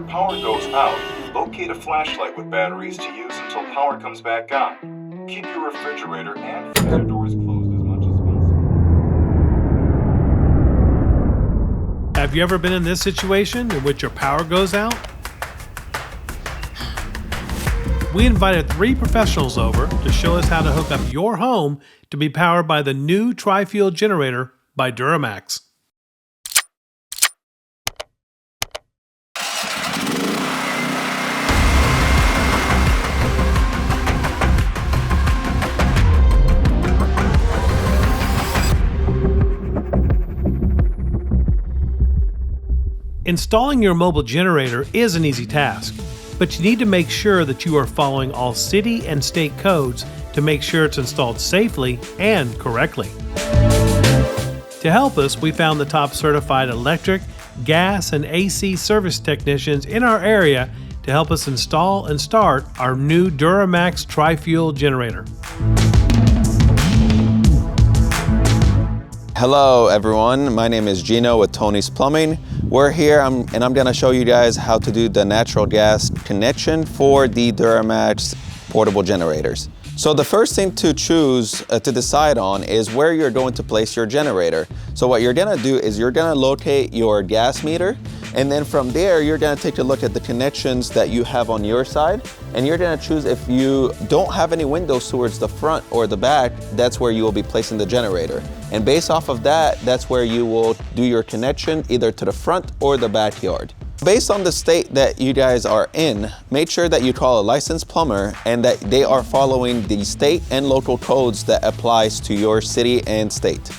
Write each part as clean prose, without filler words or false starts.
power goes out, locate a flashlight with batteries to use until power comes back on. Keep your refrigerator and freezer doors closed as much as possible. Have you ever been in this situation in which your power goes out? We invited 3 professionals over to show us how to hook up your home to be powered by the new tri-fuel generator by DuroMax. Installing your mobile generator is an easy task, but you need to make sure that you are following all city and state codes to make sure it's installed safely and correctly. To help us, we found the top certified electric, gas, and AC service technicians in our area to help us install and start our new DuroMax tri-fuel generator. Hello everyone, my name is Gino with Tony's Plumbing. We're here and I'm gonna show you guys how to do the natural gas connection for the DuroMax portable generators. So the first thing to choose to decide on is where you're going to place your generator. So what you're gonna do is you're gonna locate your gas meter, and then from there you're gonna take a look at the connections that you have on your side, and you're gonna choose if you don't have any windows towards the front or the back, that's where you will be placing the generator. And based off of that, that's where you will do your connection either to the front or the backyard. Based on the state that you guys are in, make sure that you call a licensed plumber and that they are following the state and local codes that applies to your city and state.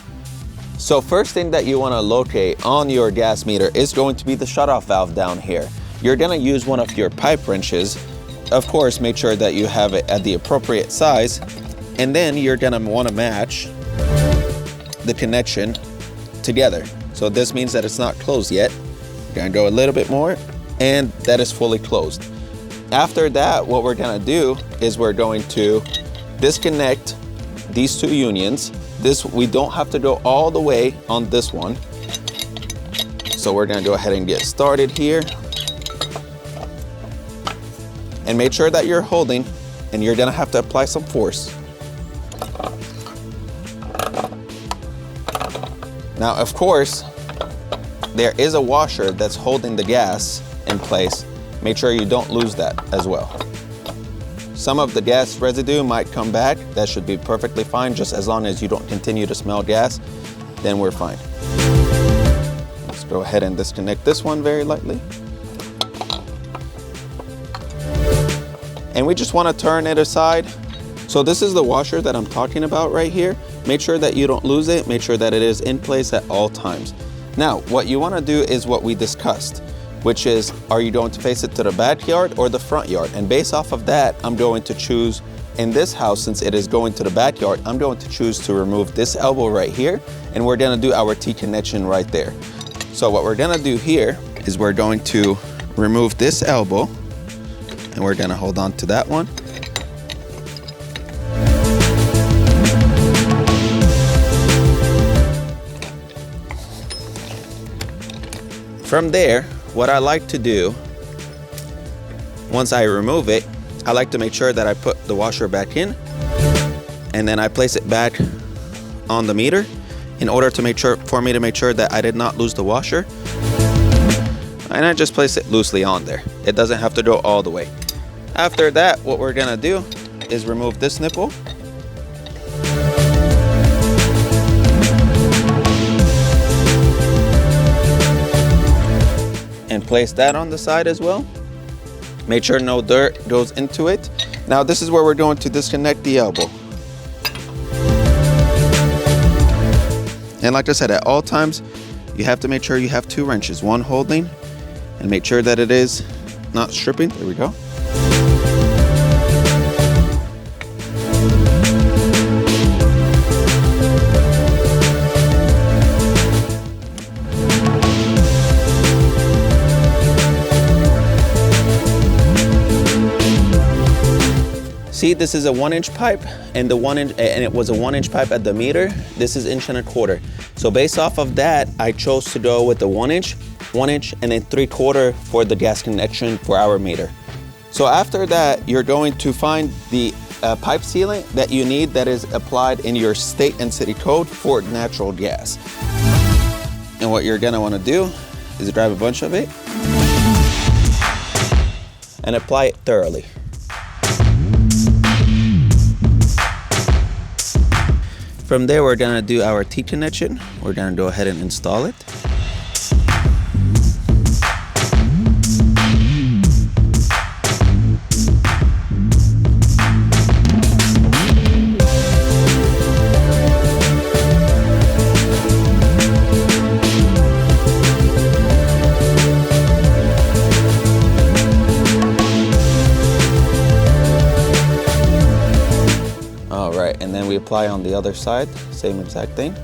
So first thing that you want to locate on your gas meter is going to be the shutoff valve down here. You're going to use one of your pipe wrenches. Of course, make sure that you have it at the appropriate size, and then you're going to want to match the connection together. So this means that it's not closed yet. You're gonna go a little bit more, and that is fully closed. After that, what we're gonna do is we're going to disconnect these 2 unions. We don't have to go all the way on this one. So we're gonna go ahead and get started here. And make sure that you're holding, and you're gonna have to apply some force. Now, of course, there is a washer that's holding the gas in place. Make sure you don't lose that as well. Some of the gas residue might come back. That should be perfectly fine, just as long as you don't continue to smell gas, then we're fine. Let's go ahead and disconnect this one very lightly. And we just want to turn it aside. So this is the washer that I'm talking about right here. Make sure that you don't lose it. Make sure that it is in place at all times. Now, what you want to do is what we discussed, which is, are you going to face it to the backyard or the front yard? And based off of that, I'm going to choose, in this house, since it is going to the backyard, I'm going to choose to remove this elbow right here, and we're going to do our T-connection right there. So what we're going to do here is we're going to remove this elbow, and we're going to hold on to that one. From there, what I like to do, once I remove it, I like to make sure that I put the washer back in, and then I place it back on the meter in order to make sure that I did not lose the washer. And I just place it loosely on there. It doesn't have to go all the way. After that, what we're gonna do is remove this nipple. And place that on the side as well. Make sure no dirt goes into it. Now this is where we're going to disconnect the elbow. And like I said, at all times, you have to make sure you have 2 wrenches, one holding, and make sure that it is not stripping. There we go. See, this is a 1-inch pipe, and it was a 1-inch pipe at the meter. This is 1.25 inch. So based off of that, I chose to go with the 1 inch, and then 3/4 for the gas connection for our meter. So after that, you're going to find the pipe sealant that you need that is applied in your state and city code for natural gas. And what you're gonna wanna do is grab a bunch of it and apply it thoroughly. From there, we're gonna do our T connection. We're gonna go ahead and install it. And then we apply on the other side, same exact thing.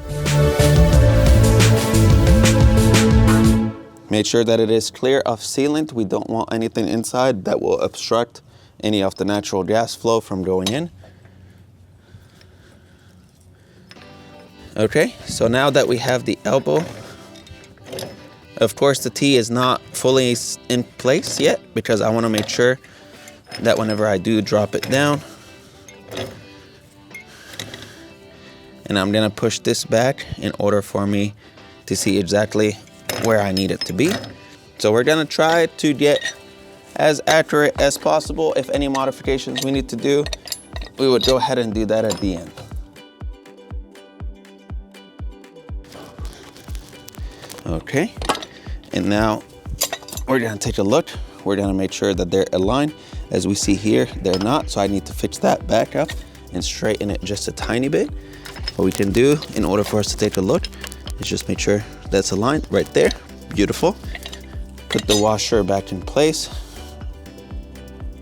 Make sure that it is clear of sealant. We don't want anything inside that will obstruct any of the natural gas flow from going in. Okay, so now that we have the elbow, of course the T is not fully in place yet because I want to make sure that whenever I do drop it down, and I'm gonna push this back in order for me to see exactly where I need it to be. So we're gonna try to get as accurate as possible. If any modifications we need to do, we would go ahead and do that at the end. Okay, and now we're gonna take a look. We're gonna make sure that they're aligned. As we see here, they're not, so I need to fix that back up and straighten it just a tiny bit. What we can do in order for us to take a look is just make sure that's aligned right there. Beautiful. Put the washer back in place,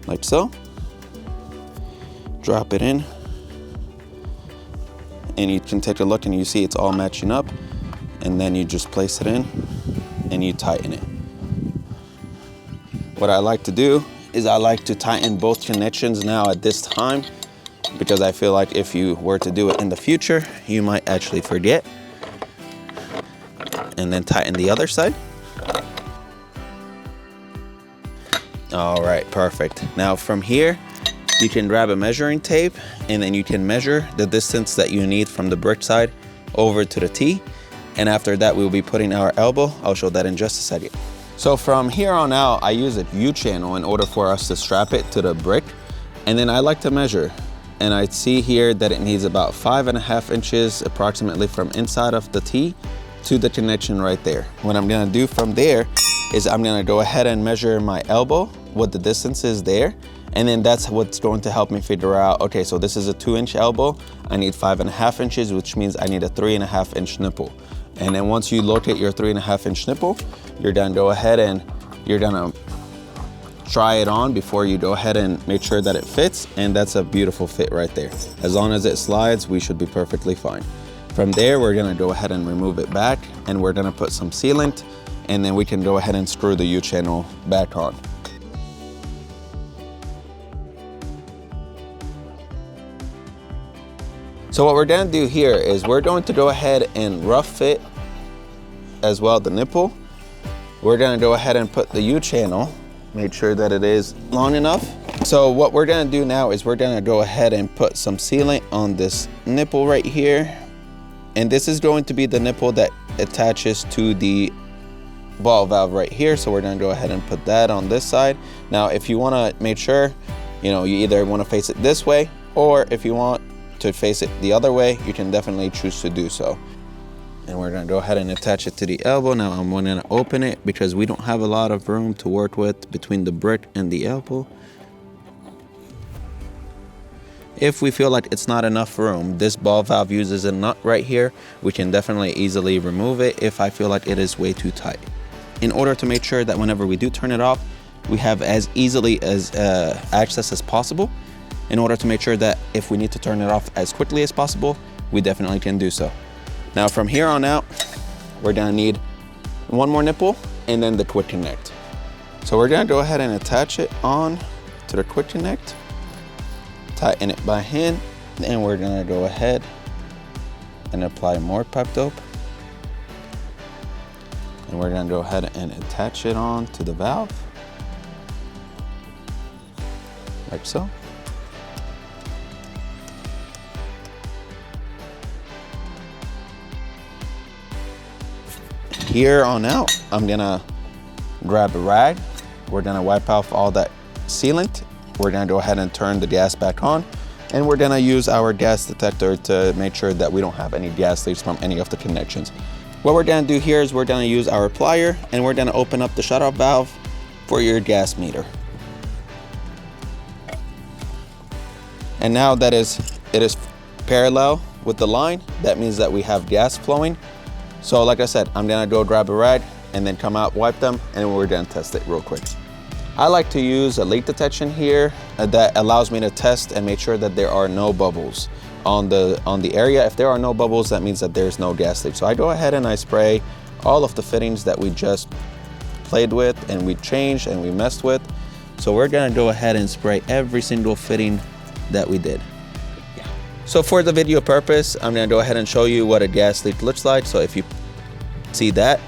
like so. Drop it in. And you can take a look and you see it's all matching up. And then you just place it in and you tighten it. What I like to do is I like to tighten both connections now at this time, because I feel like if you were to do it in the future, you might actually forget. And then tighten the other side. All right, perfect. Now from here, you can grab a measuring tape and then you can measure the distance that you need from the brick side over to the T. And after that, we'll be putting our elbow. I'll show that in just a second. So from here on out, I use a U-channel in order for us to strap it to the brick. And then I like to measure. And I see here that it needs about 5.5 inches approximately from inside of the T to the connection right there. What I'm gonna do from there is I'm gonna go ahead and measure my elbow, what the distance is there. And then that's what's going to help me figure out, okay, so this is a 2-inch elbow. I need 5.5 inches, which means I need a 3.5 inch nipple. And then once you locate your 3.5 inch nipple, you're gonna go ahead and you're gonna try it on before you go ahead and make sure that it fits, and that's a beautiful fit right there. As long as it slides, we should be perfectly fine. From there, we're gonna go ahead and remove it back, and we're gonna put some sealant, and then we can go ahead and screw the U-channel back on. So what we're gonna do here is we're going to go ahead and rough fit as well the nipple. We're gonna go ahead and put the U-channel, make sure that it is long enough. So what we're gonna do now is we're gonna go ahead and put some sealant on this nipple right here. And this is going to be the nipple that attaches to the ball valve right here. So we're gonna go ahead and put that on this side. Now, if you wanna make sure, you either wanna face it this way, or if you want to face it the other way, you can definitely choose to do so. And we're gonna go ahead and attach it to the elbow. Now I'm gonna open it because we don't have a lot of room to work with between the brick and the elbow. If we feel like it's not enough room, this ball valve uses a nut right here. We can definitely easily remove it if I feel like it is way too tight. In order to make sure that whenever we do turn it off, we have as easily as access as possible. In order to make sure that if we need to turn it off as quickly as possible, we definitely can do so. Now from here on out, we're gonna need one more nipple and then the quick connect. So we're gonna go ahead and attach it on to the quick connect. tighten it by hand. And we're gonna go ahead and apply more pipe dope. And we're gonna go ahead and attach it on to the valve, like so. Here on out, I'm gonna grab a rag. We're gonna wipe off all that sealant. We're gonna go ahead and turn the gas back on. And we're gonna use our gas detector to make sure that we don't have any gas leaks from any of the connections. What we're gonna do here is we're gonna use our plier and we're gonna open up the shutoff valve for your gas meter. And now that it is parallel with the line, that means that we have gas flowing. So like I said, I'm gonna go grab a rag and then come out, wipe them, and we're gonna test it real quick. I like to use a leak detection here that allows me to test and make sure that there are no bubbles on the area. If there are no bubbles, that means that there's no gas leak. So I go ahead and I spray all of the fittings that we just played with and we changed and we messed with. So we're gonna go ahead and spray every single fitting that we did. So for the video purpose, I'm gonna go ahead and show you what a gas leak looks like. So if you see that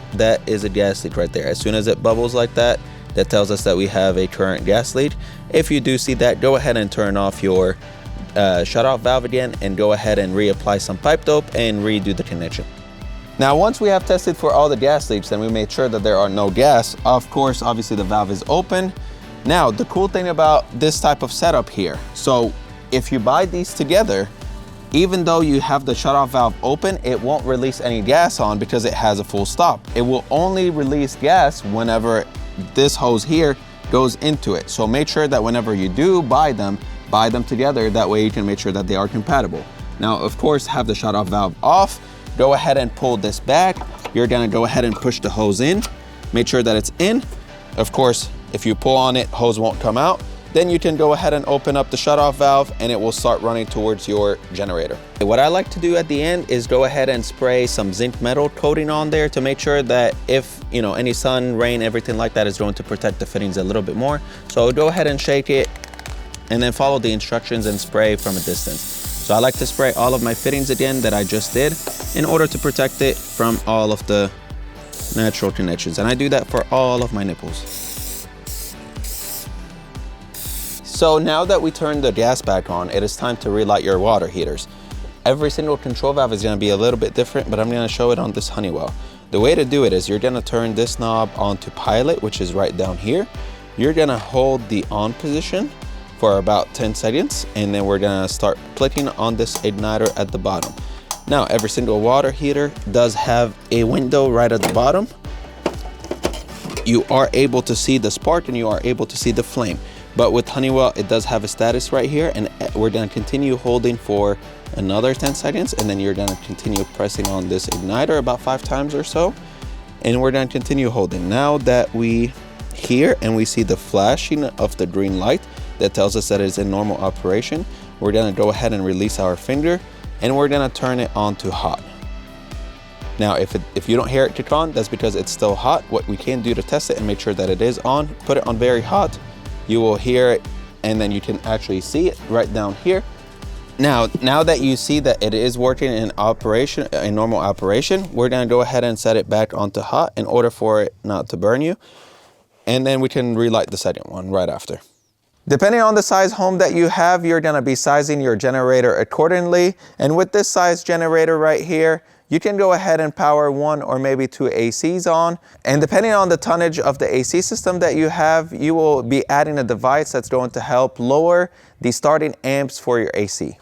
is a gas leak right there. As soon as it bubbles like that, that tells us that we have a current gas leak. If you do see that, go ahead and turn off your shutoff valve again and go ahead and reapply some pipe dope and redo the connection. Now, once we have tested for all the gas leaks and we made sure that there are no gas, of course, obviously the valve is open. Now, the cool thing about this type of setup here, so if you buy these together, even though you have the shutoff valve open, it won't release any gas on because it has a full stop. It will only release gas whenever this hose here goes into it. So make sure that whenever you do buy them together. That way you can make sure that they are compatible. Now, of course, have the shutoff valve off. Go ahead and pull this back. You're gonna go ahead and push the hose in. Make sure that it's in. Of course, if you pull on it, hose won't come out. Then you can go ahead and open up the shutoff valve and it will start running towards your generator. What I like to do at the end is go ahead and spray some zinc metal coating on there to make sure that if, you know, any sun, rain, everything like that is going to protect the fittings a little bit more. So go ahead and shake it and then follow the instructions and spray from a distance. So I like to spray all of my fittings again that I just did in order to protect it from all of the natural connections. And I do that for all of my nipples. So now that we turned the gas back on, it is time to relight your water heaters. Every single control valve is gonna be a little bit different, but I'm gonna show it on this Honeywell. The way to do it is you're gonna turn this knob onto pilot, which is right down here. You're gonna hold the on position for about 10 seconds, and then we're gonna start clicking on this igniter at the bottom. Now, every single water heater does have a window right at the bottom. You are able to see the spark and you are able to see the flame. But with Honeywell, it does have a status right here, and we're gonna continue holding for another 10 seconds, and then you're gonna continue pressing on this igniter about 5 times or so, and we're gonna continue holding. Now that we hear and we see the flashing of the green light, that tells us that it's in normal operation, we're gonna go ahead and release our finger, and we're gonna turn it on to hot. Now, if you don't hear it kick on, that's because it's still hot. What we can do to test it and make sure that it is on, put it on very hot. You will hear it, and then you can actually see it right down here. Now that you see that it is working in operation, in normal operation, we're gonna go ahead and set it back onto hot in order for it not to burn you. And then we can relight the second one right after. Depending on the size home that you have, you're gonna be sizing your generator accordingly. And with this size generator right here, you can go ahead and power 1 or maybe 2 ACs on. And depending on the tonnage of the AC system that you have, you will be adding a device that's going to help lower the starting amps for your AC.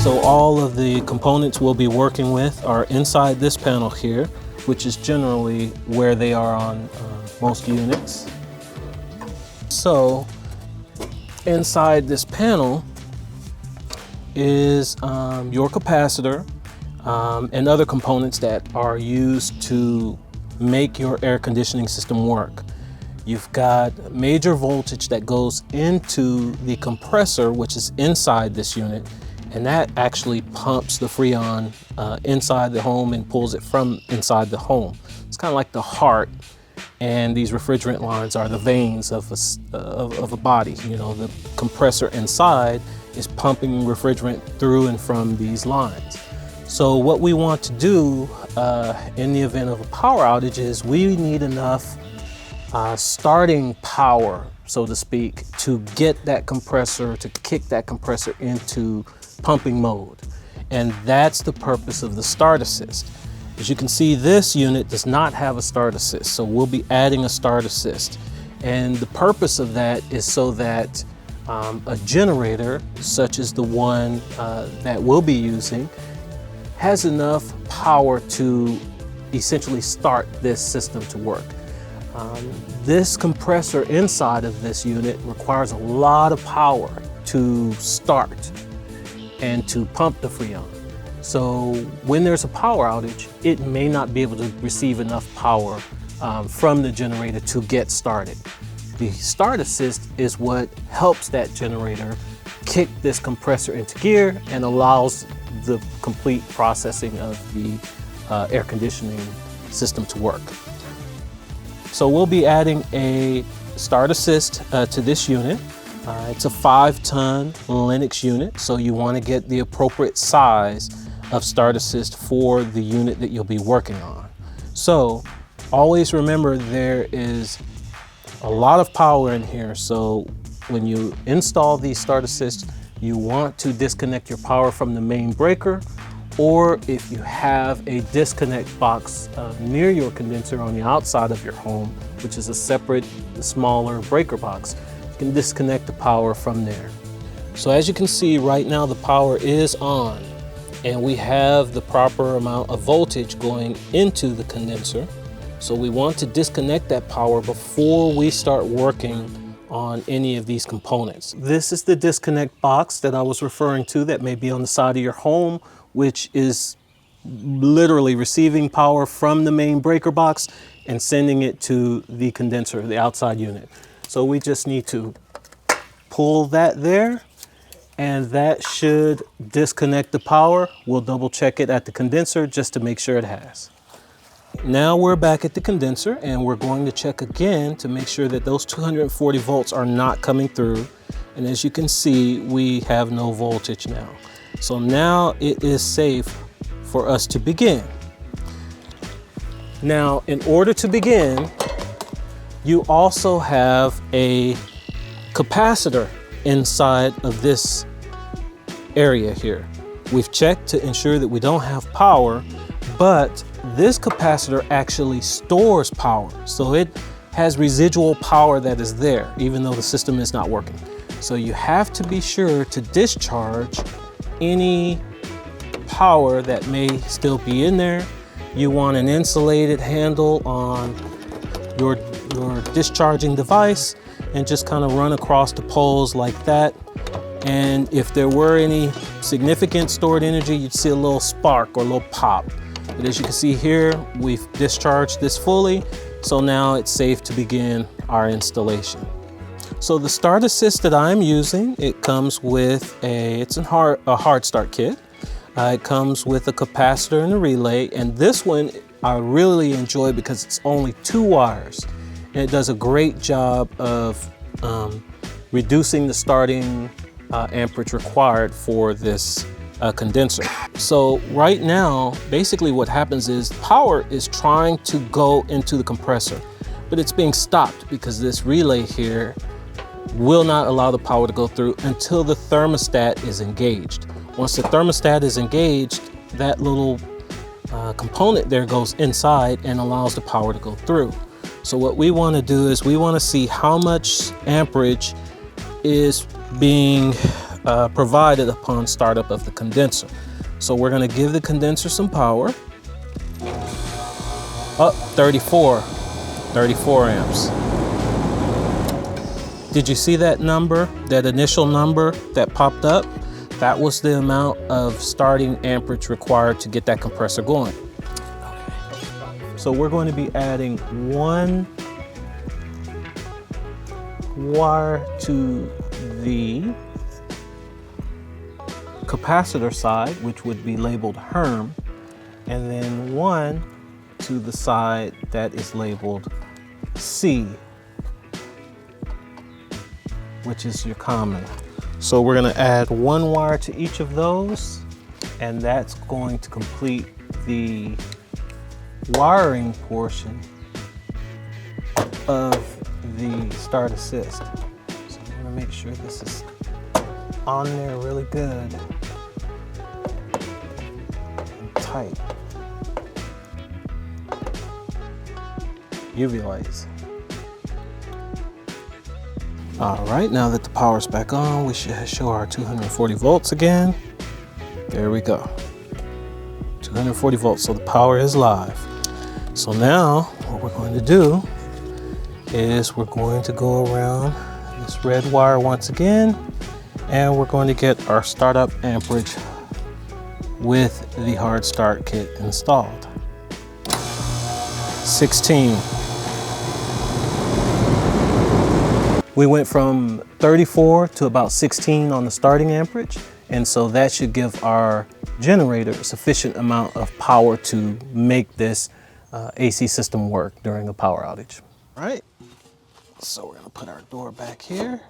So all of the components we'll be working with are inside this panel here, which is generally where they are on most units. So inside this panel is your capacitor and other components that are used to make your air conditioning system work. You've got major voltage that goes into the compressor, which is inside this unit, and that actually pumps the Freon inside the home and pulls it from inside the home. It's kind of like the heart and these refrigerant lines are the veins of a body. You know, the compressor inside is pumping refrigerant through and from these lines. So what we want to do in the event of a power outage is we need enough starting power, so to speak, to get that compressor, to kick that compressor into pumping mode. And that's the purpose of the start assist. As you can see, this unit does not have a start assist, so we'll be adding a start assist. And the purpose of that is so that a generator, such as the one that we'll be using, has enough power to essentially start this system to work. This compressor inside of this unit requires a lot of power to start and to pump the Freon. So when there's a power outage, it may not be able to receive enough power from the generator to get started. The start assist is what helps that generator kick this compressor into gear and allows the complete processing of the air conditioning system to work. So we'll be adding a start assist to this unit. It's a 5-ton Linux unit, so you want to get the appropriate size of start assist for the unit that you'll be working on. So always remember there is a lot of power in here, so when you install these start assists, you want to disconnect your power from the main breaker, or if you have a disconnect box near your condenser on the outside of your home, which is a separate, smaller breaker box, you can disconnect the power from there. So as you can see right now, the power is on, and we have the proper amount of voltage going into the condenser. So we want to disconnect that power before we start working on any of these components. This is the disconnect box that I was referring to that may be on the side of your home, which is literally receiving power from the main breaker box and sending it to the condenser, the outside unit. So we just need to pull that there, and that should disconnect the power. We'll double check it at the condenser just to make sure it has. Now we're back at the condenser, and we're going to check again to make sure that those 240 volts are not coming through. And as you can see, we have no voltage now. So now it is safe for us to begin. Now, in order to begin, you also have a capacitor inside of this area here. We've checked to ensure that we don't have power, but this capacitor actually stores power. So it has residual power that is there, even though the system is not working. So you have to be sure to discharge any power that may still be in there. You want an insulated handle on your discharging device and just kind of run across the poles like that. And if there were any significant stored energy, you'd see a little spark or a little pop. But as you can see here, we've discharged this fully, so now it's safe to begin our installation. So the start assist that I'm using, it comes with a hard start kit. It comes with a capacitor and a relay, and this one I really enjoy because it's only 2 wires. And it does a great job of reducing the starting amperage required for this condenser. So right now, basically what happens is power is trying to go into the compressor, but it's being stopped because this relay here will not allow the power to go through until the thermostat is engaged. Once the thermostat is engaged, that little component there goes inside and allows the power to go through. So what we want to do is we want to see how much amperage is being provided upon startup of the condenser. So we're going to give the condenser some power. Up 34 amps. Did you see that number, that initial number that popped up? That was the amount of starting amperage required to get that compressor going. So we're going to be adding 1 wire to the capacitor side, which would be labeled HERM, and then 1 to the side that is labeled C, which is your common. So we're gonna add one wire to each of those, and that's going to complete the wiring portion of the start assist. So I'm gonna make sure this is on there really good and tight. UV lights. All right, now that the power's back on, we should show our 240 volts again. There we go. 240 volts, so the power is live. So now what we're going to do is we're going to go around this red wire once again, and we're going to get our startup amperage with the hard start kit installed. 16. We went from 34 to about 16 on the starting amperage, and so that should give our generator a sufficient amount of power to make this AC system work during a power outage. All right, so we're gonna put our door back here.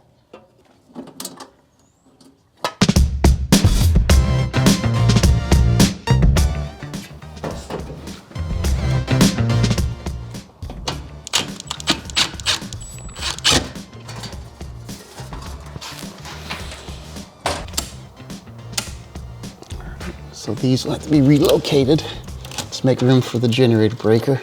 So these will have to be relocated. Let's make room for the generator breaker.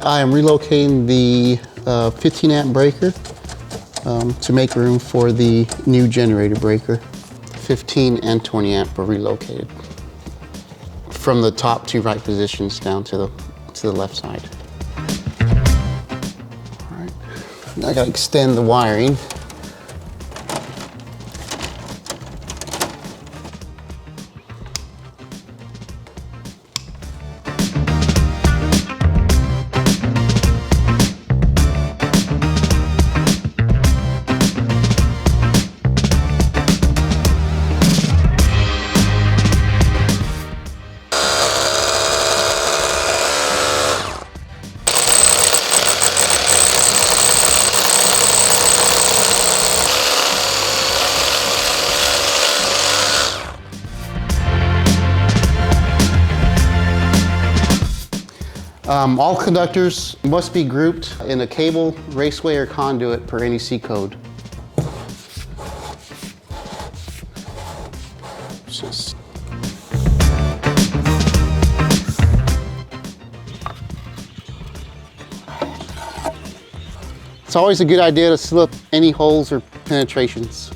I am relocating the 15 amp breaker to make room for the new generator breaker. 15 and 20 amp are relocated from the top two right positions down to the left side. All right, now I gotta extend the wiring. All conductors must be grouped in a cable, raceway, or conduit per NEC code. It's always a good idea to seal up any holes or penetrations.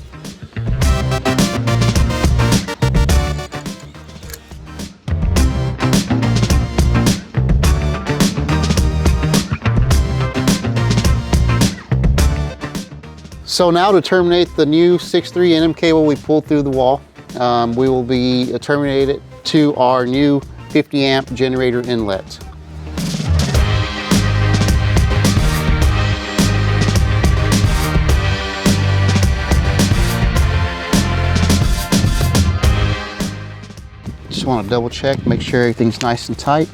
So now to terminate the new 6.3 NM cable we pulled through the wall, we will be terminated to our new 50 amp generator inlet. Just want to double check, make sure everything's nice and tight.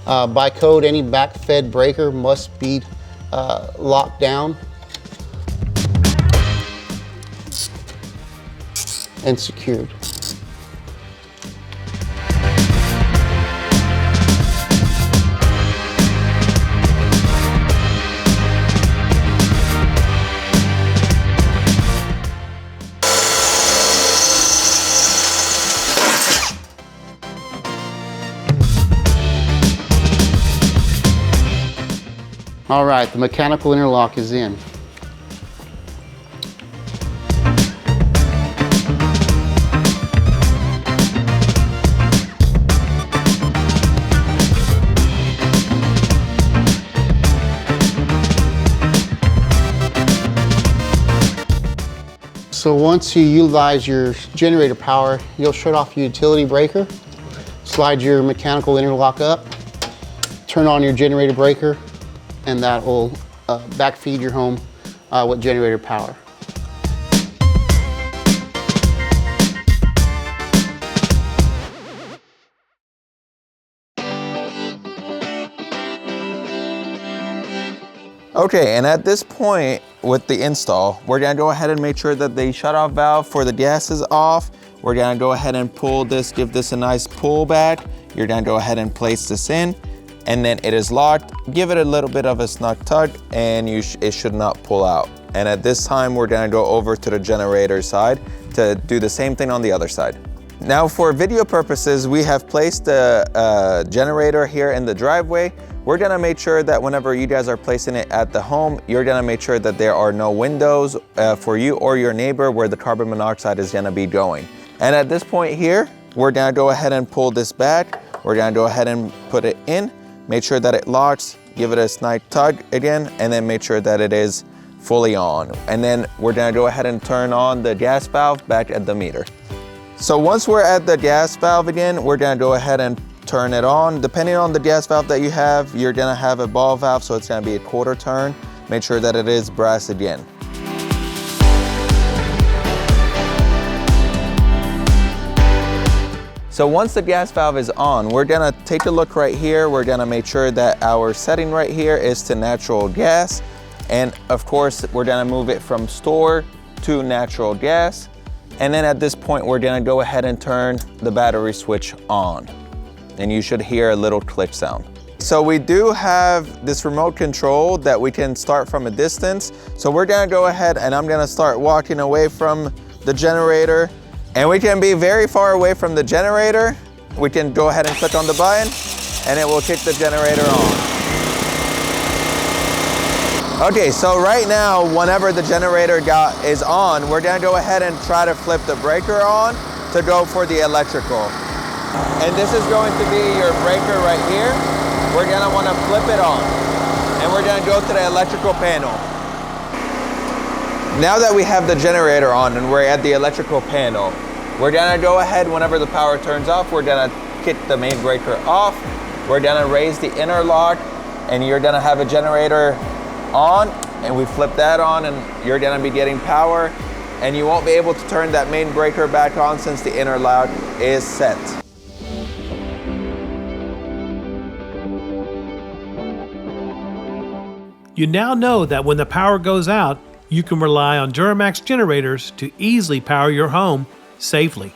By code, any back-fed breaker must be locked down and secured. All right, the mechanical interlock is in. So once you utilize your generator power, you'll shut off your utility breaker, slide your mechanical interlock up, turn on your generator breaker, and that will backfeed your home with generator power. Okay, and at this point with the install, we're gonna go ahead and make sure that the shutoff valve for the gas is off. We're gonna go ahead and pull this, give this a nice pull back. You're gonna go ahead and place this in, and then it is locked. Give it a little bit of a snug tug, and it should not pull out. And at this time, we're gonna go over to the generator side to do the same thing on the other side. Now for video purposes, we have placed the generator here in the driveway. We're gonna make sure that whenever you guys are placing it at the home, you're gonna make sure that there are no windows for you or your neighbor where the carbon monoxide is gonna be going. And at this point here, we're gonna go ahead and pull this back. We're gonna go ahead and put it in, make sure that it locks, give it a snug tug again, and then make sure that it is fully on. And then we're gonna go ahead and turn on the gas valve back at the meter. So once we're at the gas valve again, we're gonna go ahead and turn it on. Depending on the gas valve that you have, you're gonna have a ball valve, so it's gonna be a quarter turn. Make sure that it is brass again. So once the gas valve is on, we're gonna take a look right here. We're gonna make sure that our setting right here is to natural gas. And of course, we're gonna move it from store to natural gas. And then at this point, we're gonna go ahead and turn the battery switch on. And you should hear a little click sound. So we do have this remote control that we can start from a distance. So we're gonna go ahead and I'm gonna start walking away from the generator. And we can be very far away from the generator. We can go ahead and click on the button and it will kick the generator on. Okay, so right now, whenever the generator is on, we're gonna go ahead and try to flip the breaker on to go for the electrical. And this is going to be your breaker right here. We're gonna wanna flip it on. And we're gonna go to the electrical panel. Now that we have the generator on and we're at the electrical panel, we're gonna go ahead, whenever the power turns off, we're gonna kick the main breaker off. We're gonna raise the interlock, and you're gonna have a generator on, and we flip that on, and you're gonna be getting power, and you won't be able to turn that main breaker back on since the interlock is set. You now know that when the power goes out, you can rely on DuroMax generators to easily power your home safely.